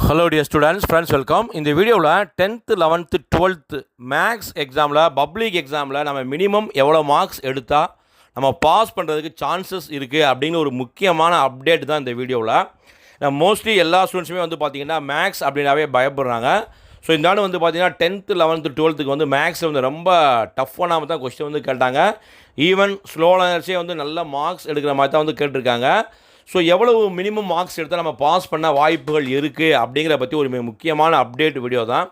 Hello dear students, friends, welcome. இந்த வீடியோவில் 10th 11th 12th maths எக்ஸாமில் பப்ளிக் எக்ஸாமில் நம்ம மினிமம் எவ்வளோ மார்க்ஸ் எடுத்தால் நம்ம பாஸ் பண்ணுறதுக்கு சான்சஸ் இருக்குது அப்படிங்கிற ஒரு முக்கியமான அப்டேட் தான் இந்த வீடியோவில். மோஸ்ட்லி எல்லா ஸ்டூடெண்ட்ஸுமே வந்து பார்த்திங்கன்னா மேக்ஸ் அப்படின்னாவே பயப்படுறாங்க. ஸோ இந்த ஆண்டு வந்து பார்த்திங்கன்னா 10th 11th 12th வந்து மேக்ஸில் வந்து ரொம்ப டஃப்பான தான் கொஸ்டின் வந்து கேட்டாங்க. ஈவன் ஸ்லோ லேர்னர்ஸே வந்து நல்ல மார்க்ஸ் எடுக்கிற மாதிரி தான் வந்து கேட்டிருக்காங்க. ஸோ எவ்வளவு மினிமம் மார்க்ஸ் எடுத்தால் நம்ம பாஸ் பண்ண வாய்ப்புகள் இருக்குது அப்படிங்கிற பற்றி ஒரு முக்கியமான அப்டேட் வீடியோ தான்.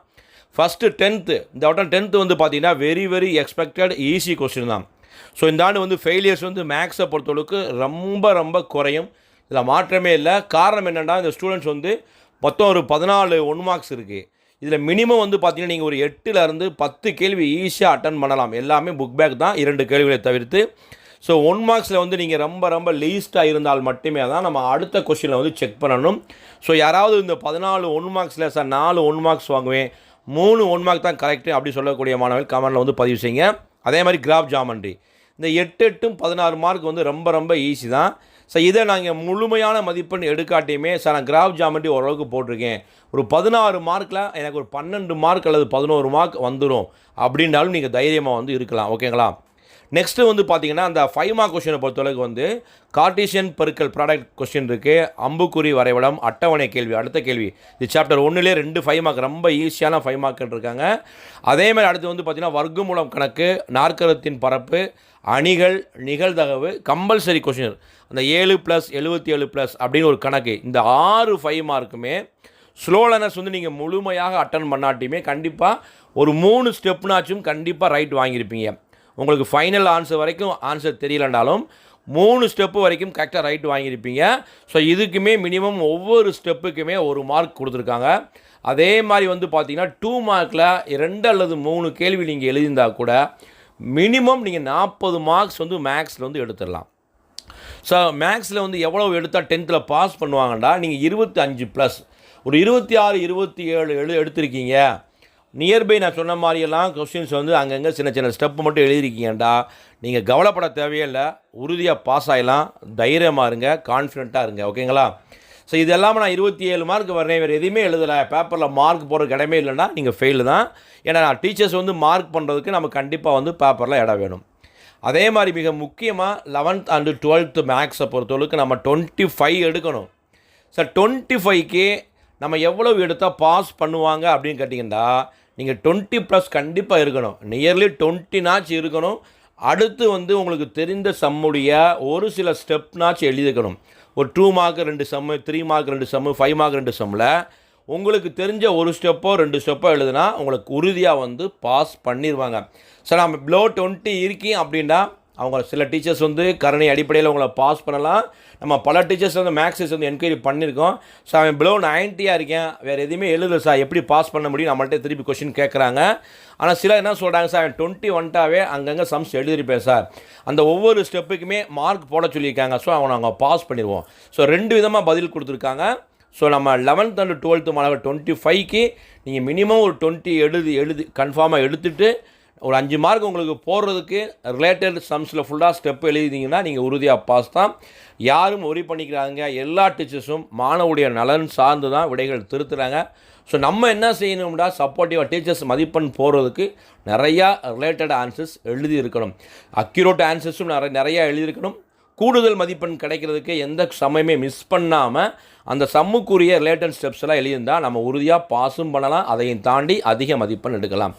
ஃபஸ்ட்டு 10th, இந்த வட்டம் 10th வந்து பார்த்திங்கன்னா வெரி எக்ஸ்பெக்டட் ஈஸி கொஸ்டின் தான். ஸோ இந்த ஆண்டு வந்து ஃபெயிலியர்ஸ் வந்து மேக்ஸை பொறுத்தளவுக்கு ரொம்ப குறையும். இதில் மாற்றமே இல்லை. காரணம் என்னென்னா, இந்த ஸ்டூடெண்ட்ஸ் வந்து மொத்தம் ஒரு 14 1 மார்க்ஸ் இருக்குது. இதில் மினிமம் வந்து பார்த்திங்கன்னா நீங்கள் ஒரு 8லேருந்து 10 கேள்வி ஈஸியாக அட்டன் பண்ணலாம். எல்லாமே புக் பேக் தான், 2 கேள்விகளை தவிர்த்து. ஸோ 1 மார்க்ஸில் வந்து நீங்கள் ரொம்ப லீஸ்ட்டாக இருந்தால் மட்டுமே தான் நம்ம அடுத்த கொஸ்டினில் வந்து செக் பண்ணணும். ஸோ யாராவது இந்த 14 1 மார்க்ஸில் சார் 4 1 மார்க்ஸ் வாங்குவேன், 3 1 மார்க் தான் கரெக்டு அப்படி சொல்லக்கூடிய மாணவர்கள் கமெண்டில் வந்து பதிவு செய்யுங்க. அதே மாதிரி கிராஃப் ஜாமெண்ட்ரி இந்த 8 16 மார்க் வந்து ரொம்ப ஈஸி தான். ஸோ இதை நாங்கள் முழுமையான மதிப்பெண் எடுக்காட்டியுமே சார் நான் கிராஃப் ஜாமெண்ட்ரி ஓரளவுக்கு போட்டிருக்கேன், ஒரு 16 மார்க்கில் எனக்கு ஒரு 12 மார்க் அல்லது 11 மார்க் வந்துடும் அப்படின்றாலும் நீங்கள் தைரியமாக வந்து இருக்கலாம். ஓகேங்களா? நெக்ஸ்ட்டு வந்து பார்த்திங்கன்னா அந்த 5 மார்க் கொஸ்டினை பொறுத்தளவுக்கு வந்து கார்ட்டீசியன் பெருக்கல் ப்ராடக்ட் கொஸ்டின் இருக்குது, அம்புக்குறி வரைபடம், அட்டவணை கேள்வி. அடுத்த கேள்வி இது சாப்டர் 1லே 2 5 மார்க் ரொம்ப ஈஸியான 5 மார்க் இருக்காங்க. அதேமாதிரி அடுத்து வந்து பார்த்திங்கன்னா வர்க்கமூலம் கணக்கு, நாற்கரத்தின் பரப்பு, அணிகள், நிகழ்தகவு, கம்பல்சரி கொஸ்டின் அந்த 7+77+ அப்படின்னு ஒரு கணக்கு. இந்த 6 5 மார்க்குமே ஸ்லோ லேர்னர்ஸ் வந்து நீங்கள் முழுமையாக அட்டன் பண்ணாட்டியுமே கண்டிப்பாக ஒரு 3 ஸ்டெப்னாச்சும் கண்டிப்பாக ரைட் வாங்கியிருப்பீங்க. உங்களுக்கு ஃபைனல் ஆன்சர் வரைக்கும் ஆன்சர் தெரியலனாலும் 3 ஸ்டெப்பு வரைக்கும் கரெக்டாக ரைட் வாங்கியிருப்பீங்க. ஸோ இதுக்குமே மினிமம் ஒவ்வொரு ஸ்டெப்புக்குமே 1 மார்க் கொடுத்துருக்காங்க. அதே மாதிரி வந்து பார்த்திங்கன்னா 2 மார்க்கில் 2 அல்லது 3 கேள்வி நீங்கள் எழுதியிருந்தால் கூட மினிமம் நீங்கள் 40 மார்க்ஸ் வந்து மேக்ஸில் வந்து எடுத்துடலாம். ஸோ மேக்ஸில் வந்து எவ்வளோ எடுத்தால் 10th பாஸ் பண்ணுவாங்கண்டா, நீங்கள் 25+, ஒரு 26 27 எடுத்திருக்கீங்க. நியர்பை நான் சொன்ன மாதிரியெல்லாம் கொஸ்டின்ஸ் வந்து அங்கங்கே சின்ன ஸ்டெப்பு மட்டும் எழுதிருக்கீங்கண்டா நீங்கள் கவலைப்பட தேவையில்லை, உறுதியாக பாஸ் ஆகிடலாம். தைரியமாக இருங்க, கான்ஃபிடென்ட்டாக இருங்க. ஓகேங்களா? ஸோ இது எல்லாமே நான் 27 மார்க் வரேன், வேறு எதுவுமே எழுதலை, பேப்பரில் மார்க் போடுறதுக்கு இடமே இல்லைன்னா நீங்கள் ஃபெயிலு தான். ஏன்னா டீச்சர்ஸ் வந்து மார்க் பண்ணுறதுக்கு நமக்கு கண்டிப்பாக வந்து பேப்பரில் இடம் வேணும். அதே மாதிரி மிக முக்கியமாக 11th and 12th மேக்ஸை பொறுத்தளவுக்கு நம்ம 25 எடுக்கணும். சார் 25க்கு நம்ம எவ்வளவு எடுத்தால் பாஸ் பண்ணுவாங்க அப்படின்னு கேட்டிங்கன்னா, நீங்கள் 20+ கண்டிப்பாக இருக்கணும். நியர்லி 20 இருக்கணும். அடுத்து வந்து உங்களுக்கு தெரிந்த சம்முடைய ஒரு சில ஸ்டெப்னாச்சு எழுதிக்கணும். ஒரு 2 மார்க் 2 சம்மு, 3 மார்க் 2 சம்மு, 5 மார்க் 2 சம்மில் உங்களுக்கு தெரிஞ்ச ஒரு ஸ்டெப்போ 2 ஸ்டெப்போ எழுதுனா உங்களுக்கு உறுதியாக வந்து பாஸ் பண்ணிடுவாங்க. சார் நம்ம பிலோ 20 இருக்கீங்க அப்படின்னா அவங்க சில டீச்சர்ஸ் வந்து கருணை அடிப்படையில் உங்களை பாஸ் பண்ணலாம். நம்ம பல டீச்சர்ஸ் வந்து மேக்ஸஸ் வந்து என்கொயரி பண்ணியிருக்கோம். ஸோ அவன் பிலோ 90 இருக்கேன், வேறு எதுவுமே எழுதலை சார், எப்படி பாஸ் பண்ண முடியும் நம்மள்கிட்ட திருப்பி கொஸ்டின் கேட்குறாங்க. ஆனால் சில என்ன சொல்கிறாங்க, சார் அவன் 20 வந்துட்டாவே அங்கங்கே சம்ஸ் எழுதிருப்பேன் சார், அந்த ஒவ்வொரு ஸ்டெப்புக்குமே மார்க் போட சொல்லியிருக்காங்க, ஸோ அவங்க நாங்கள் பாஸ் பண்ணிடுவோம். ஸோ 2 விதமாக பதில் கொடுத்துருக்காங்க. ஸோ நம்ம 11th and 12th மாணவர் 25க்கு நீங்கள் மினிமம் ஒரு 20 எழுதி கன்ஃபார்மாக எடுத்துகிட்டு ஒரு 5 மார்க் உங்களுக்கு போடுறதுக்கு ரிலேட்டட் சம்ஸில் ஃபுல்லாக ஸ்டெப் எழுதிங்கன்னா நீங்கள் உறுதியாக பாஸ் தான். யாரும் ஒரி பண்ணிக்கிறாங்க. எல்லா டீச்சர்ஸும் மாணவருடைய நலன் சார்ந்து தான் விடைகள் திருத்துறாங்க. ஸோ நம்ம என்ன செய்யணும்னா, சப்போர்ட்டிவாக டீச்சர்ஸ் மதிப்பெண் போடுறதுக்கு நிறையா ரிலேட்டட் ஆன்சர்ஸ் எழுதி இருக்கணும். அக்யூரேட் ஆன்சர்ஸும் நிறையா எழுதியிருக்கணும். கூடுதல் மதிப்பெண் கிடைக்கிறதுக்கு எந்த சமயமே மிஸ் பண்ணாமல் அந்த சம்முக்குரிய ரிலேட்டட் ஸ்டெப்ஸ் எல்லாம் எழுதியிருந்தால் நம்ம உறுதியாக பாஸும் பண்ணலாம், அதையும் தாண்டி அதிக மதிப்பெண் எடுக்கலாம்.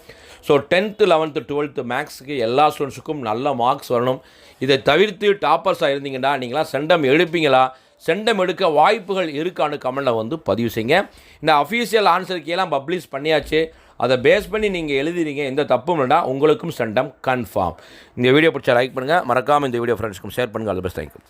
ஸோ 10th 11th 12th மேக்ஸுக்கு எல்லா ஸ்டூடெண்ட்ஸுக்கும் நல்ல மார்க்ஸ் வரணும். இதை தவிர்த்து டாப்பர்ஸாக இருந்தீங்கன்னா நீங்களாம் செண்டம் எடுப்பீங்களா, செண்டம் எடுக்க வாய்ப்புகள் இருக்கான்னு கமெண்டில் வந்து பதிவு செய்யுங்க. இந்த அஃபீஷியல் ஆன்சருக்கு எல்லாம் பப்ளிஷ் பண்ணியாச்சு, அதை பேஸ் பண்ணி நீங்கள் எழுதிறீங்க, எந்த தப்பும் இல்லைனா உங்களுக்கும் செண்டம் கன்ஃபார்ம். இந்த வீடியோ பிடிச்சா லைக் பண்ணுங்கள், மறக்காமல் இந்த வீடியோ ஃப்ரெண்ட்ஸ்க்கும் ஷேர் பண்ணுங்கள். All the best. தேங்க்யூ.